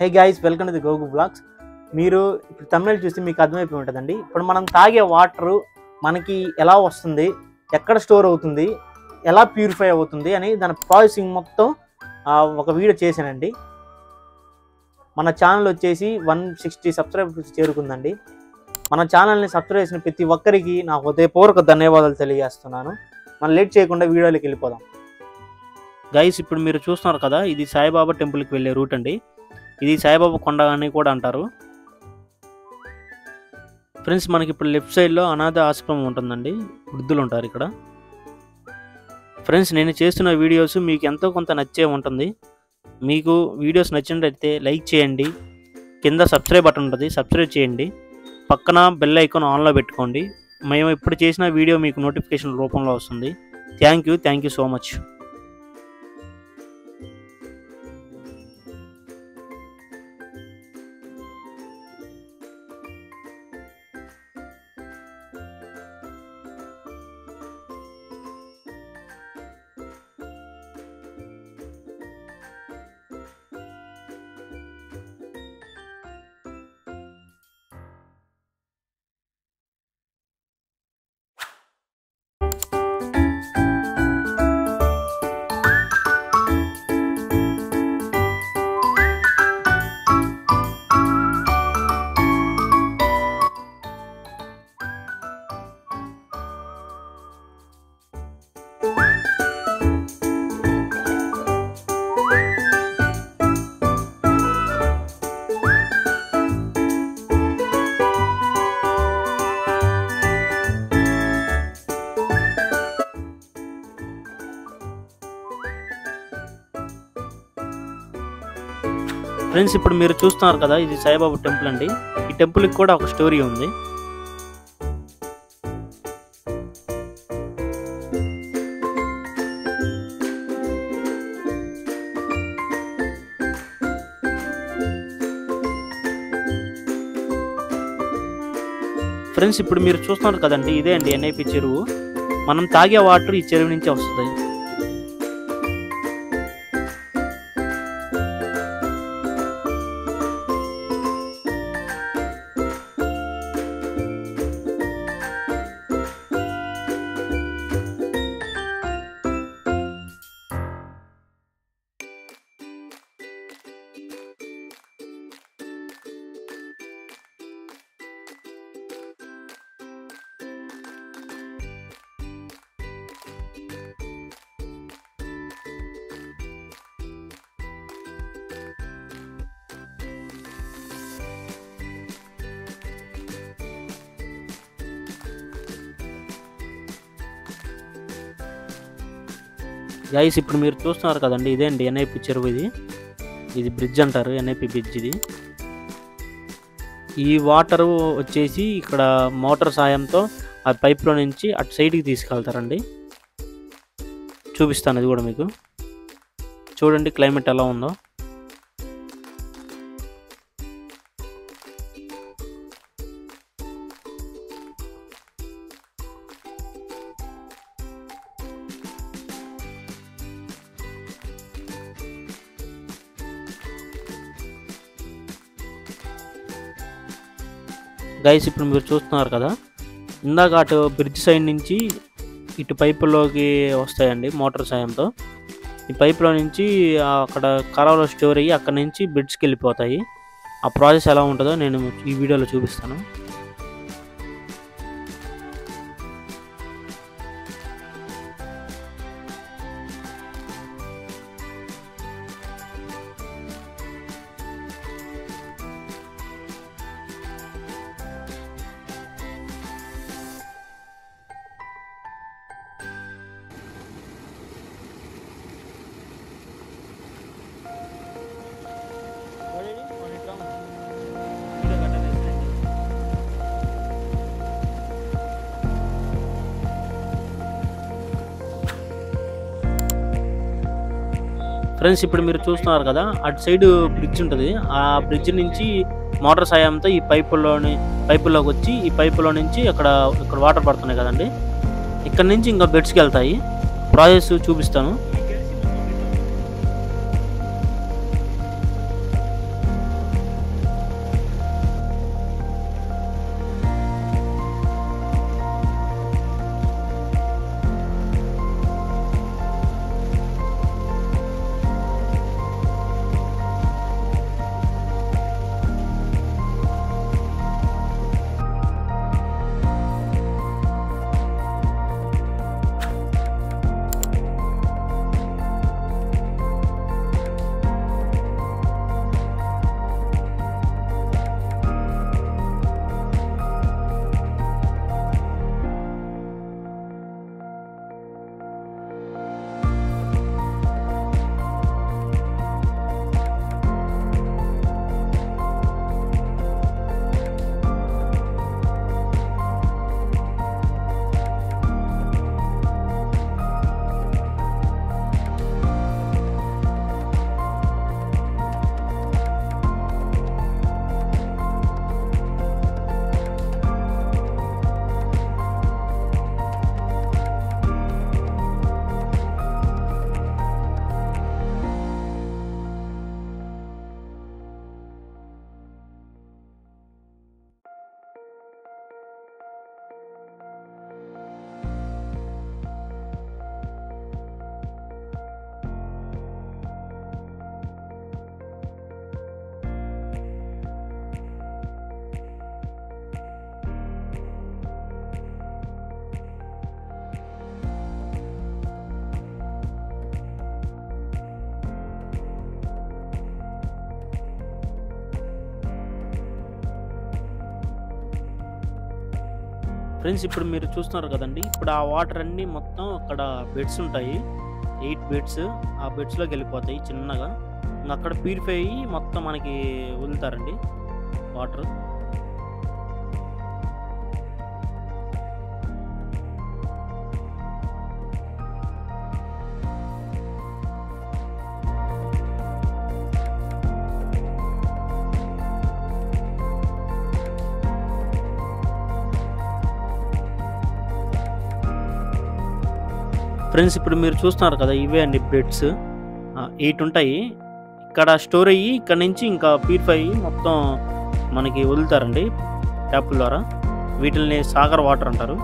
Hey guys, welcome to the గోగు blogs. మీరు ఇప్పుడు తమిళ చూస్తే మీకు అర్థమైపోయి ఉంటుందండి. ఇప్పుడు మనం తాగే వాటరు మనకి ఎలా వస్తుంది, ఎక్కడ స్టోర్ అవుతుంది, ఎలా ప్యూరిఫై అవుతుంది అని దాని ప్రాసెసింగ్ మొత్తం ఒక వీడియో చేశానండి. మన ఛానల్ వచ్చేసి 160 సబ్స్క్రైబర్స్ చేరుకుందండి. మన ఛానల్ని సబ్స్క్రైబ్ చేసిన ప్రతి ఒక్కరికి నా హృదయపూర్వక ధన్యవాదాలు తెలియజేస్తున్నాను. మనం లేట్ చేయకుండా వీడియోలోకి వెళ్ళిపోదాం. గైస్, ఇప్పుడు మీరు చూస్తున్నారు కదా, ఇది సాయిబాబా టెంపుల్కి వెళ్ళే రూట్ అండి. ఇది సాయిబాబా కొండ అని కూడా అంటారు. ఫ్రెండ్స్, మనకి ఇప్పుడు లెఫ్ట్ సైడ్లో అనాథ ఆశ్రమం ఉంటుందండి. వృద్ధులు ఉంటారు ఇక్కడ. ఫ్రెండ్స్, నేను చేస్తున్న వీడియోస్ మీకు ఎంతో కొంత నచ్చే ఉంటుంది. మీకు వీడియోస్ నచ్చినట్లయితే లైక్ చేయండి. కింద సబ్స్క్రైబ్ బటన్ ఉంటుంది, సబ్స్క్రైబ్ చేయండి. పక్కన బెల్ ఐకాన్ ఆన్లో పెట్టుకోండి. మేము ఇప్పుడు చేసిన వీడియో మీకు నోటిఫికేషన్ రూపంలో వస్తుంది. Thank you so much. Friends, ఇప్పుడు మీరు చూస్తున్నారు కదా, ఇది సాయిబాబా టెంపుల్ అండి. ఈ టెంపుల్కి కూడా ఒక స్టోరీ ఉంది. ఫ్రెండ్స్, ఇప్పుడు మీరు చూస్తున్నారు కదండి, ఇదే అండి ఎన్ఐపి చెరువు. మనం తాగే వాటర్ ఈ చెరువు నుంచి వస్తుంది. గైస్, ఇప్పుడు మీరు చూస్తున్నారు కదండి, ఇదే అండి ఎన్ఐపి చెరువు. ఇది బ్రిడ్జ్ అంటారు, ఎన్ఐపి బ్రిడ్జ్. ఇది ఈ వాటరు వచ్చేసి ఇక్కడ మోటార్ సాయంతో ఆ పైప్లో నుంచి అటు సైడ్కి తీసుకెళ్తారండి. చూపిస్తాను అది కూడా మీకు. చూడండి క్లైమేట్ ఎలా ఉందో. గైస్, ఇప్పుడు మీరు చూస్తున్నారు కదా, ఇందాక అటు బ్రిడ్జ్ సైడ్ నుంచి ఇటు పైపుల్లోకి వస్తాయండి మోటార్ సాయంతో. ఈ పైపులో నుంచి అక్కడ కరావలో స్టోర్ అయ్యి అక్కడ నుంచి బ్రిడ్జ్కి వెళ్ళిపోతాయి. ఆ ప్రాసెస్ ఎలా ఉంటుందో నేను ఈ వీడియోలో చూపిస్తాను. ఫ్రెండ్స్, ఇప్పుడు మీరు చూస్తున్నారు కదా, అటు సైడ్ బ్రిడ్జ్ ఉంటుంది. ఆ బ్రిడ్జ్ నుంచి మోటార్ సాయంతో ఈ పైపుల్లోకి వచ్చి ఈ పైపులో నుంచి ఇక్కడ వాటర్ పడుతున్నాయి కదండి, ఇక్కడ నుంచి ఇంకా బెడ్స్కి వెళ్తాయి. ప్రాసెస్ చూపిస్తాను. ఫ్రెండ్స్ ఇప్పుడు మీరు చూస్తున్నారు కదండి, ఇప్పుడు ఆ వాటర్ అన్నీ మొత్తం అక్కడ బెడ్స్ ఉంటాయి, 8 బెడ్స్. ఆ బెడ్స్లోకి వెళ్ళిపోతాయి చిన్నగా. ఇంకా అక్కడ ప్యూరిఫై అయ్యి మొత్తం మనకి వదులుతారండి వాటర్. ఫ్రెండ్స్ ఇప్పుడు మీరు చూస్తున్నారు కదా, ఇవే అండి బెడ్స్. 8 ఉంటాయి ఇక్కడ స్టోర్ అయ్యి, ఇక్కడ నుంచి ఇంకా ప్యూరిఫై అయ్యి మొత్తం మనకి వదులుతారండి ట్యాప్ ద్వారా. వీటిల్ని సాగర్ వాటర్ అంటారు.